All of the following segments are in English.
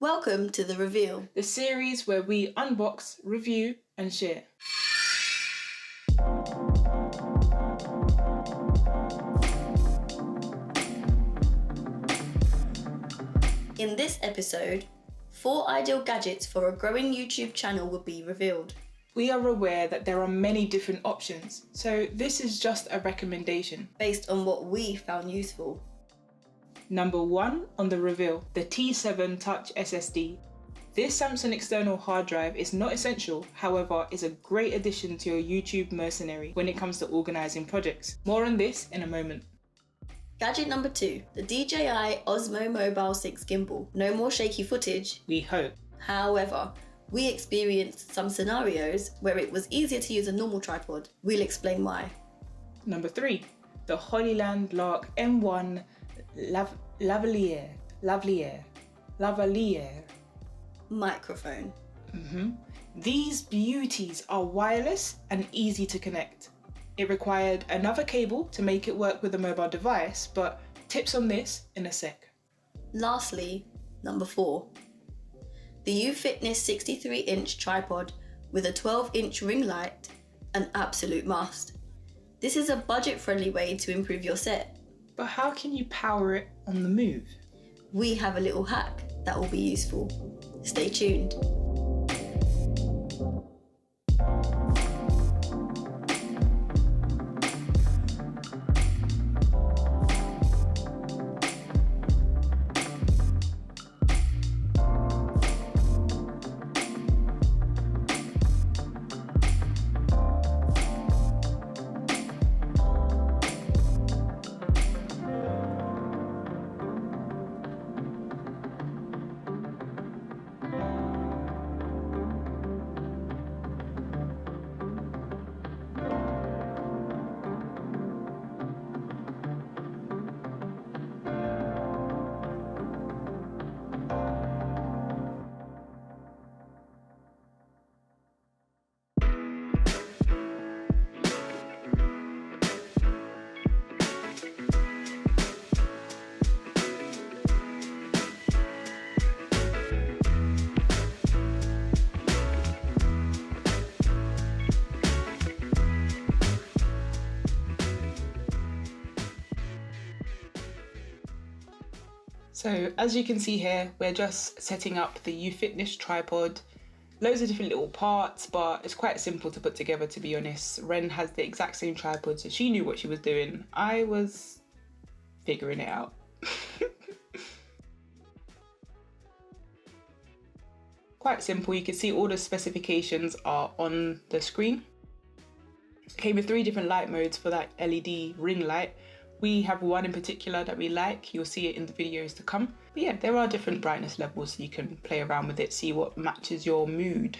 Welcome to the Reveal, the series where we unbox, review and share. In this episode, 4 ideal gadgets for a growing YouTube channel will be revealed. We are aware that there are many different options, so this is just a recommendation. Based on what we found useful. Number 1 on the reveal, the T7 Touch SSD. This Samsung external hard drive is not essential, however, is a great addition to your YouTube mercenary when it comes to organising projects. More on this in a moment. Gadget number 2, the DJI Osmo Mobile 6 Gimbal. No more shaky footage. We hope. However, we experienced some scenarios where it was easier to use a normal tripod. We'll explain why. Number 3, the Hollyland Lark M1 Lavalier microphone. These beauties are wireless and easy to connect. It required another cable to make it work with a mobile device, but tips on this in a sec. Lastly, number 4, the Uphitnis 63-inch tripod with a 12-inch ring light, an absolute must. This is a budget-friendly way to improve your set. But how can you power it on the move? We have a little hack that will be useful. Stay tuned. So as you can see here, we're just setting up the Uphitnis tripod. Loads of different little parts, but it's quite simple to put together, to be honest. Ren has the exact same tripod, so she knew what she was doing. I was figuring it out. Quite simple. You can see all the specifications are on the screen. It came with 3 different light modes for that LED ring light. We have one in particular that we like. You'll see it in the videos to come. But yeah, there are different brightness levels, so you can play around with it, see what matches your mood.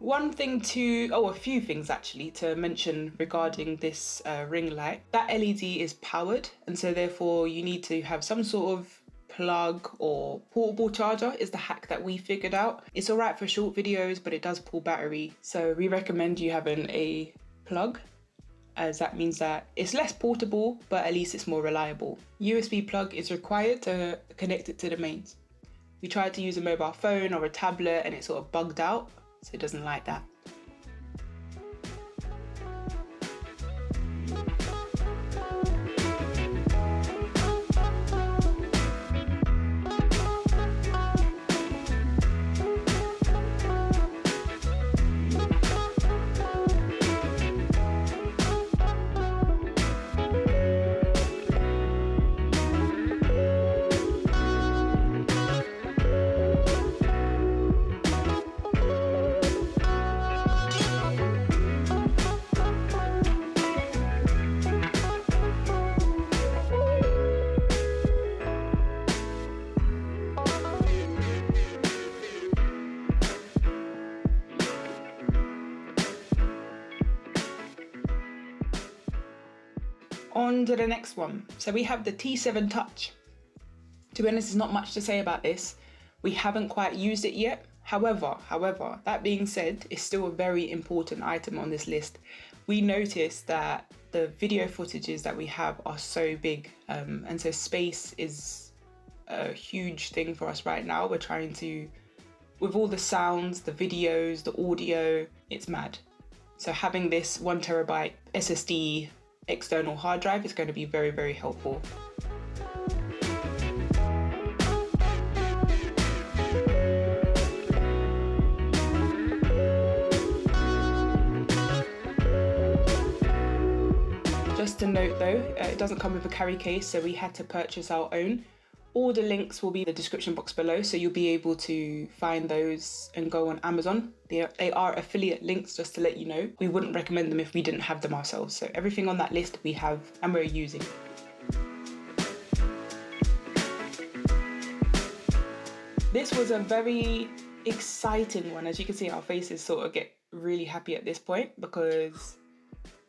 A few things actually to mention regarding this ring light. That LED is powered, and so therefore you need to have some sort of plug or portable charger is the hack that we figured out. It's all right for short videos, but it does pull battery. So we recommend you having a plug, as that means that it's less portable, but at least it's more reliable. USB plug is required to connect it to the mains. We tried to use a mobile phone or a tablet and it sort of bugged out, so it doesn't like that. On to the next one. So we have the T7 Touch. To be honest, there's not much to say about this. We haven't quite used it yet. However, that being said, it's still a very important item on this list. We noticed that the video footages that we have are so big, and so space is a huge thing for us right now. We're trying to, with all the sounds, the videos, the audio, it's mad. So having this 1 terabyte SSD external hard drive is going to be very, very helpful. Just a note though, it doesn't come with a carry case, so we had to purchase our own. All the links will be in the description box below, so you'll be able to find those and go on Amazon. They are affiliate links, just to let you know. We wouldn't recommend them if we didn't have them ourselves. So everything on that list we have and we're using. This was a very exciting one. As you can see, our faces sort of get really happy at this point because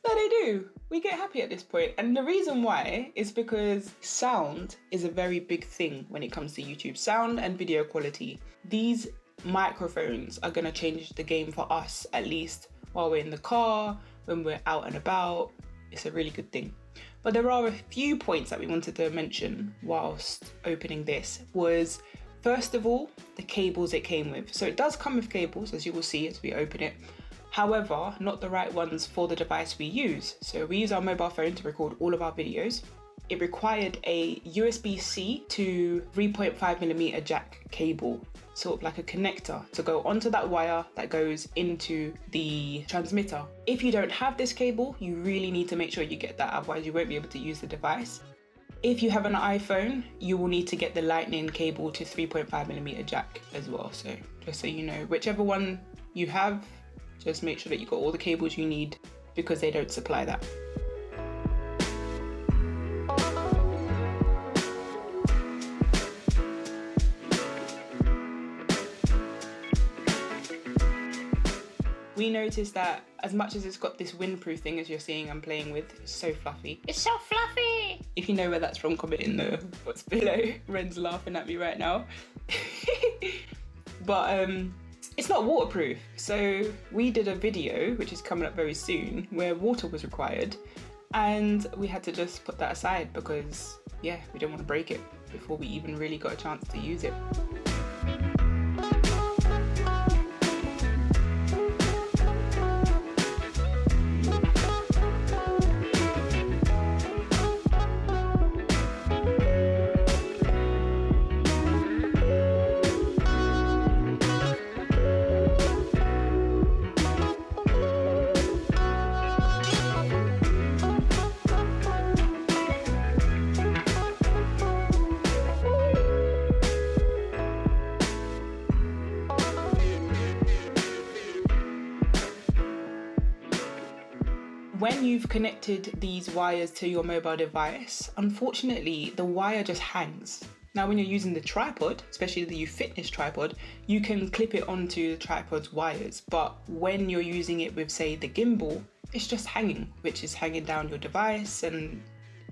no, they do. We get happy at this point. And the reason why is because sound is a very big thing when it comes to YouTube. Sound and video quality. These microphones are going to change the game for us, at least while we're in the car, when we're out and about. It's a really good thing. But there are a few points that we wanted to mention whilst opening this. Was, first of all, the cables it came with. So it does come with cables, as you will see as we open it. However, not the right ones for the device we use. So we use our mobile phone to record all of our videos. It required a USB-C to 3.5mm jack cable, sort of like a connector, to go onto that wire that goes into the transmitter. If you don't have this cable, you really need to make sure you get that, otherwise you won't be able to use the device. If you have an iPhone, you will need to get the lightning cable to 3.5mm jack as well. So just so you know, whichever one you have, just make sure that you've got all the cables you need because they don't supply that. We noticed that as much as it's got this windproof thing, as you're seeing I'm playing with, it's so fluffy. It's so fluffy! If you know where that's from, comment in the box below. Ren's laughing at me right now. But it's not waterproof. So we did a video, which is coming up very soon, where water was required. And we had to just put that aside because, yeah, we don't want to break it before we even really got a chance to use it. When you've connected these wires to your mobile device, unfortunately, the wire just hangs. Now, when you're using the tripod, especially the Uphitnis tripod, you can clip it onto the tripod's wires. But when you're using it with, say, the gimbal, it's just hanging, which is hanging down your device and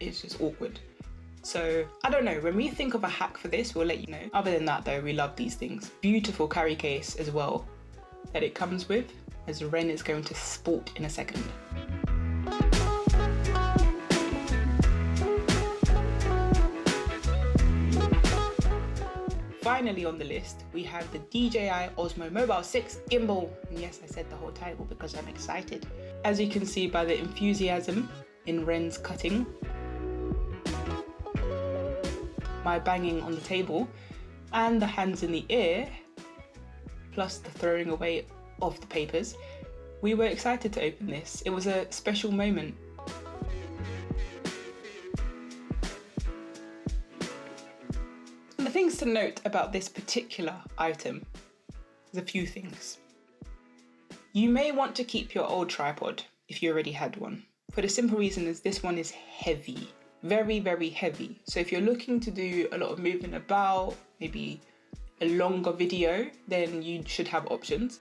it's just awkward. So, I don't know, when we think of a hack for this, we'll let you know. Other than that though, we love these things. Beautiful carry case as well that it comes with, as Ren is going to sport in a second. Finally on the list, we have the DJI Osmo Mobile 6 Gimbal. And yes, I said the whole title because I'm excited. As you can see by the enthusiasm in Ren's cutting, my banging on the table, and the hands in the air, plus the throwing away of the papers, we were excited to open this. It was a special moment. The things to note about this particular item is a few things. You may want to keep your old tripod if you already had one, for the simple reason is this one is heavy, very, very heavy. So if you're looking to do a lot of moving about, maybe a longer video, then you should have options.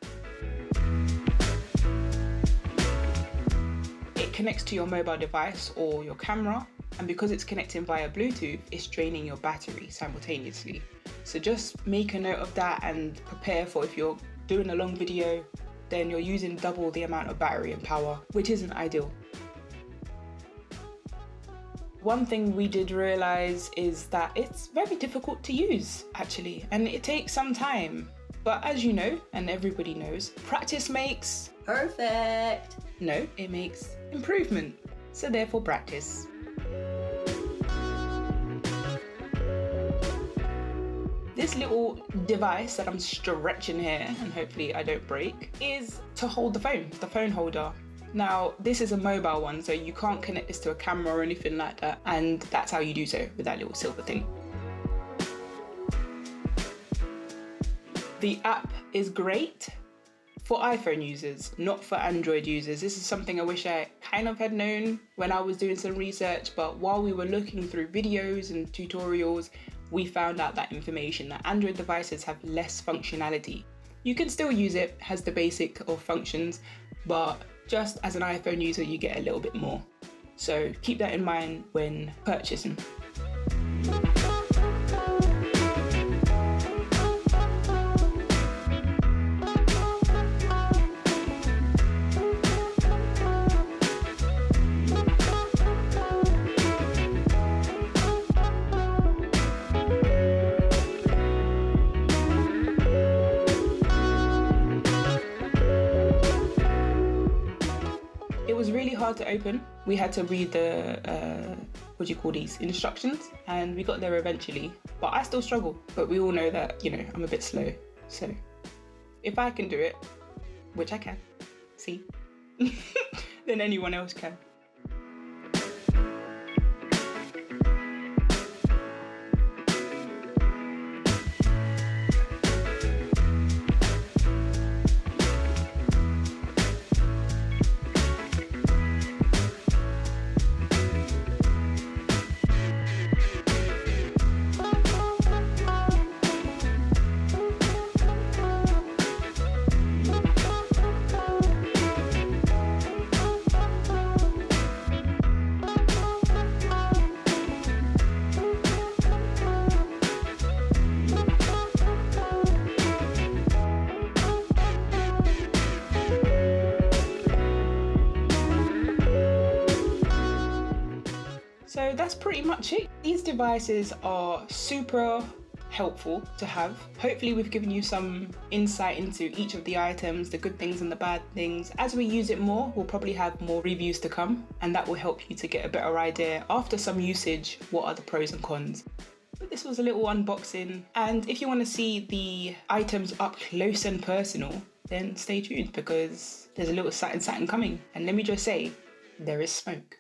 It connects to your mobile device or your camera, and because it's connecting via Bluetooth, it's draining your battery simultaneously. So just make a note of that and prepare for if you're doing a long video, then you're using double the amount of battery and power, which isn't ideal. One thing we did realize is that it's very difficult to use, actually, and it takes some time. But as you know, and everybody knows, practice makes perfect. No, it makes improvement. So therefore, practice. This little device that I'm stretching here, and hopefully I don't break, is to hold the phone holder. Now, this is a mobile one, so you can't connect this to a camera or anything like that, and that's how you do so, with that little silver thing. The app is great for iPhone users, not for Android users. This is something I wish I kind of had known when I was doing some research, but while we were looking through videos and tutorials, we found out that information, that Android devices have less functionality. You can still use it, has the basic of functions, but just as an iPhone user, you get a little bit more. So keep that in mind when purchasing. Hard to open. We had to read the instructions, and we got there eventually, but I still struggle. But we all know that, I'm a bit slow, so if I can do it, which I can, see, then anyone else can. So that's pretty much it. These devices are super helpful to have. Hopefully we've given you some insight into each of the items, the good things and the bad things. As we use it more, we'll probably have more reviews to come, and that will help you to get a better idea after some usage, what are the pros and cons. But this was a little unboxing, and if you want to see the items up close and personal, then stay tuned because there's a little satin coming. And let me just say, there is smoke.